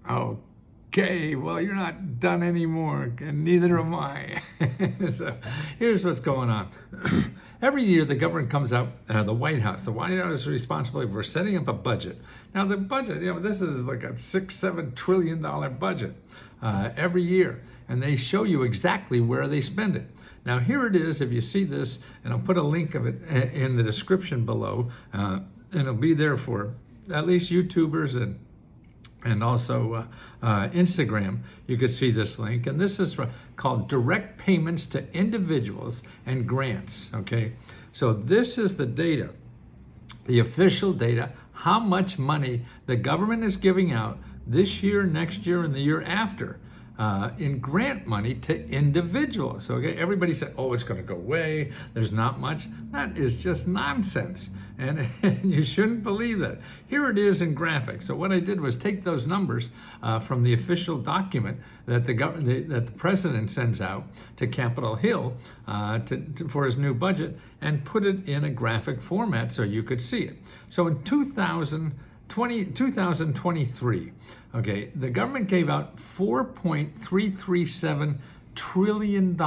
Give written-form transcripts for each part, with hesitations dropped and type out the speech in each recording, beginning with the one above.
Okay, well, you're not done anymore, and neither am I. So here's what's going on. Every year, the government comes out, the White House is responsible for setting up a budget. Now, the budget, this is like a $6-7 trillion budget every year, and they show you exactly where they spend it. Now, here it is. If you see this, and I'll put a link of it in the description below, and it'll be there for at least YouTubers and also Instagram. You could see this link, and this is called direct payments to individuals and grants. Okay, so this is the data, the official data, how much money the government is giving out this year, next year, and the year after in grant money to individuals. Okay, everybody said, oh, it's going to go away, there's not much. That is just nonsense. And you shouldn't believe that. Here it is in graphics. So what I did was take those numbers from the official document that that the president sends out to Capitol Hill for his new budget, and put it in a graphic format so you could see it. So in 2023, okay, the government gave out $4.337 trillion.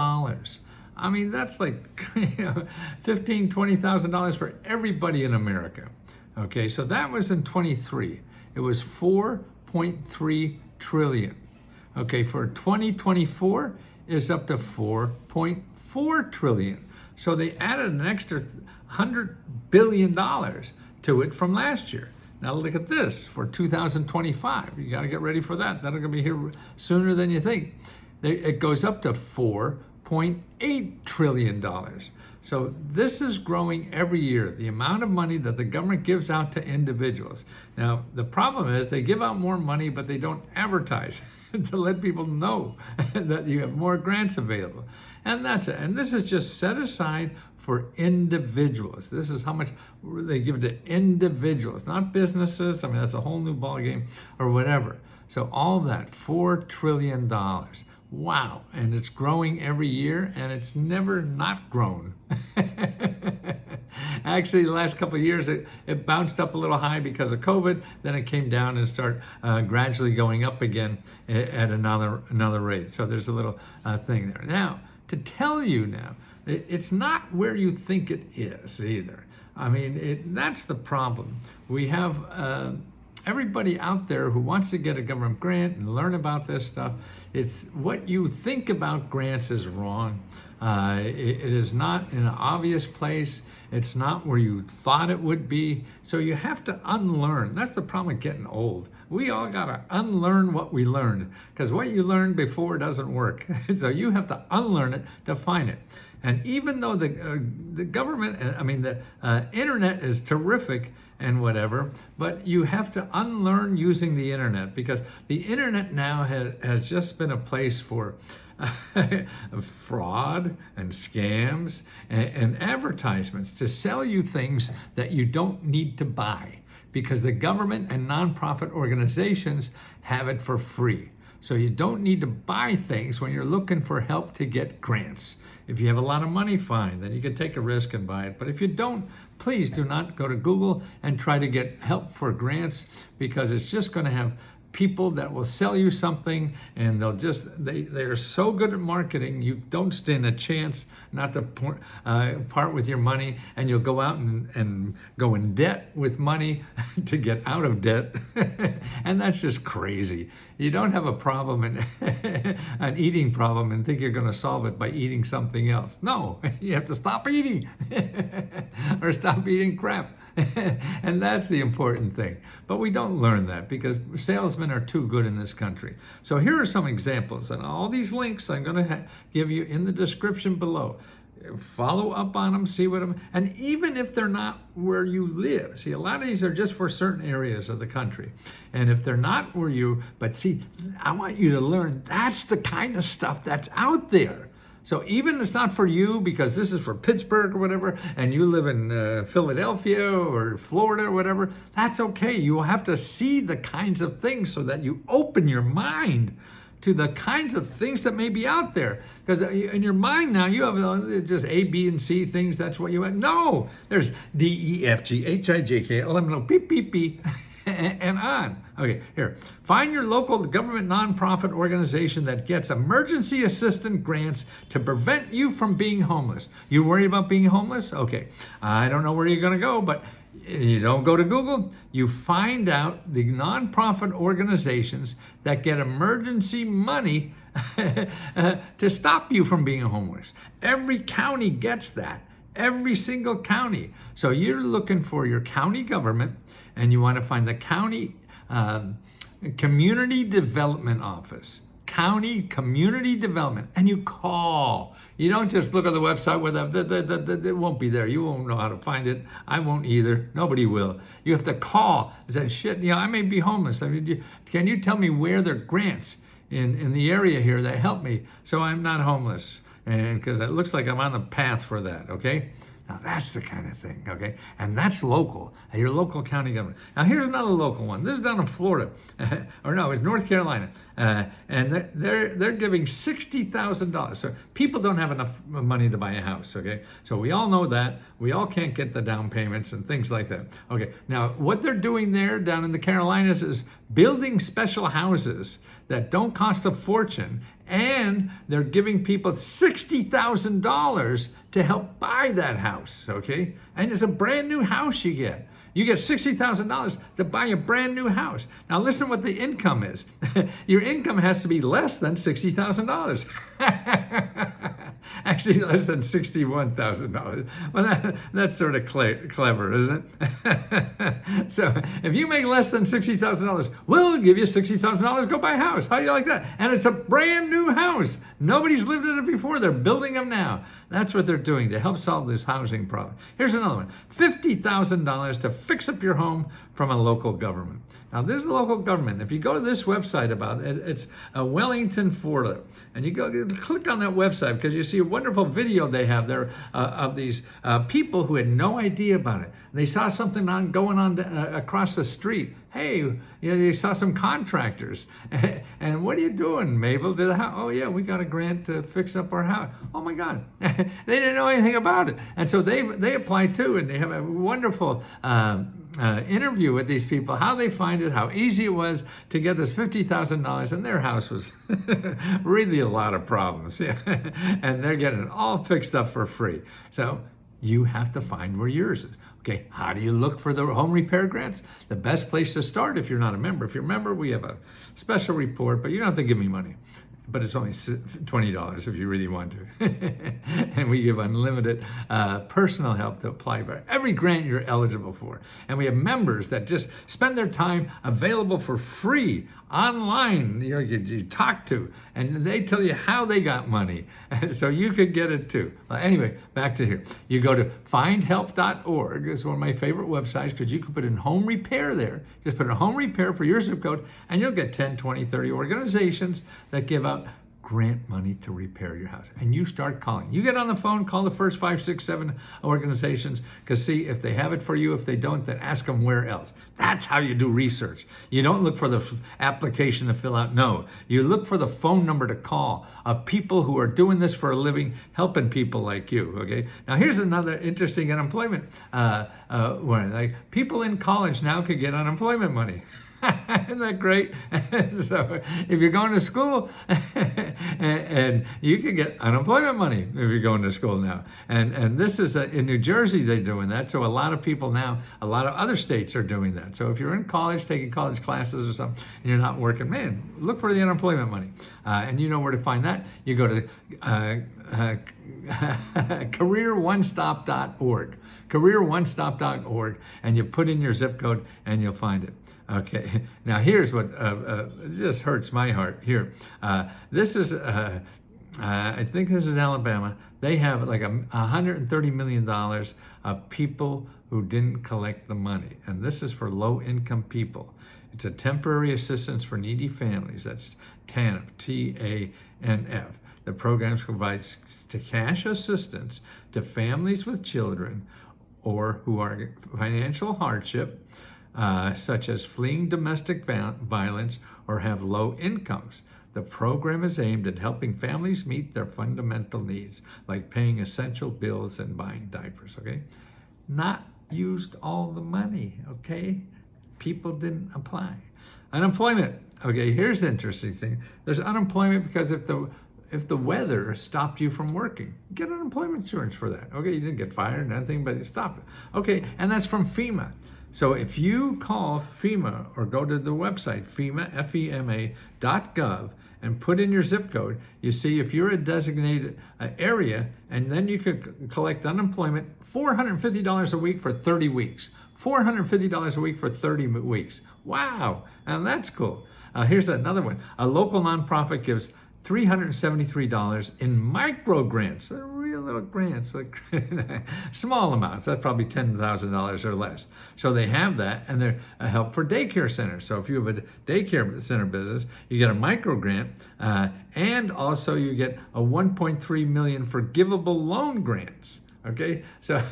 I mean, that's like $15,000, $20,000 for everybody in America. Okay, so that was in 23. It was 4.3 trillion. Okay, for 2024 is up to 4.4 trillion. So they added an extra $100 billion to it from last year. Now look at this for 2025. You got to get ready for that. That'll be here sooner than you think. It goes up to $4.8 trillion. So this is growing every year, the amount of money that the government gives out to individuals. Now, the problem is they give out more money, but they don't advertise to let people know that you have more grants available. And that's it. And this is just set aside for individuals. This is how much they give to individuals, not businesses. I mean, that's a whole new ballgame or whatever. So all that, $4 trillion. Wow, and it's growing every year, and it's never not grown. Actually, the last couple of years, it bounced up a little high because of COVID. Then it came down and started gradually going up again at another rate. So there's a little thing there. Now, to tell you now, it's not where you think it is either. I mean, that's the problem. We have everybody out there who wants to get a government grant and learn about this stuff. It's what you think about grants is wrong. It is not in an obvious place. It's not where you thought it would be. So you have to unlearn. That's the problem with getting old. We all got to unlearn what we learned, because what you learned before doesn't work. So you have to unlearn it to find it. And even though the government, the internet is terrific and whatever, but you have to unlearn using the internet, because the internet now has just been a place for fraud and scams and advertisements to sell you things that you don't need to buy, because the government and nonprofit organizations have it for free. So you don't need to buy things when you're looking for help to get grants. If you have a lot of money, fine, then you can take a risk and buy it. But if you don't, please do not go to Google and try to get help for grants, because it's just going to have people that will sell you something, and they're so good at marketing, you don't stand a chance not to part with your money, and you'll go out and go in debt with money to get out of debt. And that's just crazy. You don't have a problem, an eating problem, and think you're going to solve it by eating something else. No, you have to stop eating or stop eating crap. And that's the important thing. But we don't learn that because salesmen are too good in this country. So here are some examples, and all these links I'm going to give you in the description below. Follow up on them, see what them, and even if they're not where you live, see, a lot of these are just for certain areas of the country. And if they're not where but see, I want you to learn that's the kind of stuff that's out there. So even it's not for you because this is for Pittsburgh or whatever, and you live in Philadelphia or Florida or whatever, that's okay. You will have to see the kinds of things so that you open your mind to the kinds of things that may be out there. Because in your mind now, you have just A, B, and C things, that's what you have. No, there's D, E, F, G, H, I, J, K, L, M, N, O, P, P, P. and on. Okay, here. Find your local government nonprofit organization that gets emergency assistance grants to prevent you from being homeless. You worried about being homeless? Okay, I don't know where you're going to go, but you don't go to Google. You find out the nonprofit organizations that get emergency money to stop you from being homeless. Every county gets that. Every single county. So you're looking for your county government, and you want to find the county community development office. County community development, and you call. You don't just look at the website where it won't be there. You won't know how to find it. I won't either. Nobody will. You have to call and say, shit, I may be homeless. I mean, can you tell me where there are grants in the area here that help me so I'm not homeless? And because it looks like I'm on the path for that, okay? Now that's the kind of thing, okay? And that's local, your local county government. Now here's another local one. This is down in Florida, or no, it's North Carolina, and they're giving $60,000. So people don't have enough money to buy a house, okay? So we all know that. We all can't get the down payments and things like that. Okay, now what they're doing there down in the Carolinas is building special houses that don't cost a fortune, and they're giving people $60,000 to help buy that house, okay? And it's a brand new house you get. You get $60,000 to buy a brand new house. Now listen what the income is. Your income has to be less than $60,000. Actually, less than $61,000. Well, that's sort of clever, isn't it? So if you make less than $60,000, we'll give you $60,000, go buy a house. How do you like that? And it's a brand new house. Nobody's lived in it before. They're building them now. That's what they're doing to help solve this housing problem. Here's another one. $50,000 to fix up your home from a local government. Now, there's a local government. If you go to this website about it, it's Wellington, Florida. And you click on that website because you see a wonderful video they have there of these people who had no idea about it. They saw something going on across the street. Hey, they saw some contractors. And what are you doing, Mabel? Oh, yeah, we got a grant to fix up our house. Oh, my God. They didn't know anything about it. And so they applied too, and they have a wonderful interview with these people, how they find it, how easy it was to get this $50,000, and their house was really a lot of problems. Yeah. And they're getting it all fixed up for free. So you have to find where yours is. Okay, how do you look for the home repair grants? The best place to start if you're not a member. If you're a member, we have a special report, but you don't have to give me money. But it's only $20 if you really want to. And we give unlimited personal help to apply for every grant you're eligible for. And we have members that just spend their time available for free online. You talk to, and they tell you how they got money. So you could get it too. Anyway, back to here. You go to findhelp.org. It's one of my favorite websites because you can put in home repair there. Just put in home repair for your zip code, and you'll get 10, 20, 30 organizations that give out grant money to repair your house. And you start calling. You get on the phone, call the first 5, 6, 7 organizations, because see if they have it for you. If they don't, then ask them where else. That's how you do research. You don't look for the application to fill out. No, you look for the phone number to call of people who are doing this for a living, helping people like you, okay? Now here's another interesting unemployment one. Like people in college now could get unemployment money. Isn't that great? So if you're going to school and you can get unemployment money if you're going to school now. And this is in New Jersey, they're doing that. So a lot of people now, a lot of other states are doing that. So if you're in college, taking college classes or something, and you're not working, man, look for the unemployment money. And you know where to find that. You go to careeronestop.org, careeronestop.org, and you put in your zip code and you'll find it. Okay, now here's what this hurts my heart here. This is, I think this is in Alabama. They have like $130 million of people who didn't collect the money. And this is for low-income people. It's a temporary assistance for needy families. That's TANF, T-A-N-F. The program provides cash assistance to families with children or who are in financial hardship, such as fleeing domestic violence or have low incomes. The program is aimed at helping families meet their fundamental needs, like paying essential bills and buying diapers, okay? Not used all the money, okay? people didn't apply. Unemployment. Okay, here's the interesting thing. There's unemployment because if the weather stopped you from working, get unemployment insurance for that. Okay, you didn't get fired or anything, but it stopped it. Okay, and that's from FEMA. So if you call FEMA or go to the website, FEMA, FEMA.gov, and put in your zip code, you see if you're a designated area, and then you could collect unemployment, $450 a week for 30 weeks. $450 a week for 30 weeks. Wow, and that's cool. Here's another one. A local nonprofit gives $373 in micro grants. They're real little grants, like small amounts. That's probably $10,000 or less. So they have that, and they're a help for daycare centers. So if you have a daycare center business, you get a micro grant, and also you get a $1.3 million forgivable loan grants. Okay, so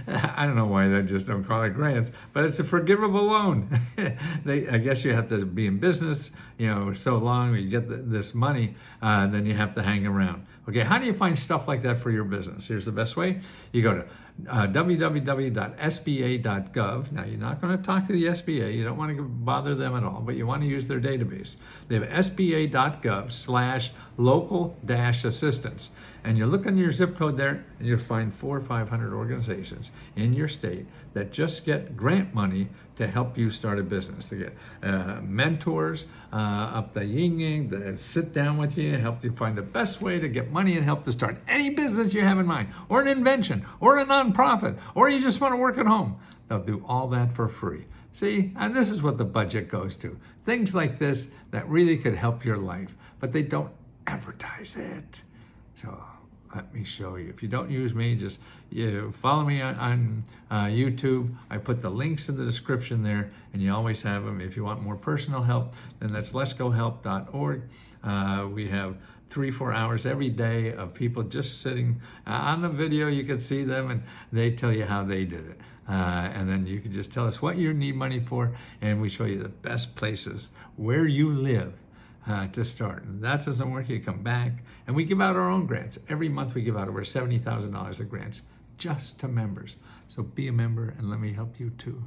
I don't know why they just don't call it grants, but it's a forgivable loan. I guess you have to be in business, so long you get this money, then you have to hang around. Okay, how do you find stuff like that for your business? Here's the best way. You go to www.sba.gov. Now, you're not going to talk to the SBA. You don't want to bother them at all, but you want to use their database. They have sba.gov/local-assistance. And you look on your zip code there, and you'll find 400 or 500 organizations in your state that just get grant money to help you start a business. They get mentors up the yin-yang that sit down with you, help you find the best way to get money and help to start any business you have in mind, or an invention, or a nonprofit, or you just want to work at home. They'll do all that for free. See, and this is what the budget goes to. Things like this that really could help your life, but they don't advertise it. So let me show you. If you don't use me, just follow me on YouTube. I put the links in the description there, and you always have them. If you want more personal help, then that's letsgohelp.org. We have 3-4 hours every day of people just sitting on the video. You can see them, and they tell you how they did it. And then you can just tell us what you need money for, and we show you the best places where you live to start. And that doesn't work, you come back, and we give out our own grants. Every month we give out over $70,000 of grants just to members. So be a member and let me help you too.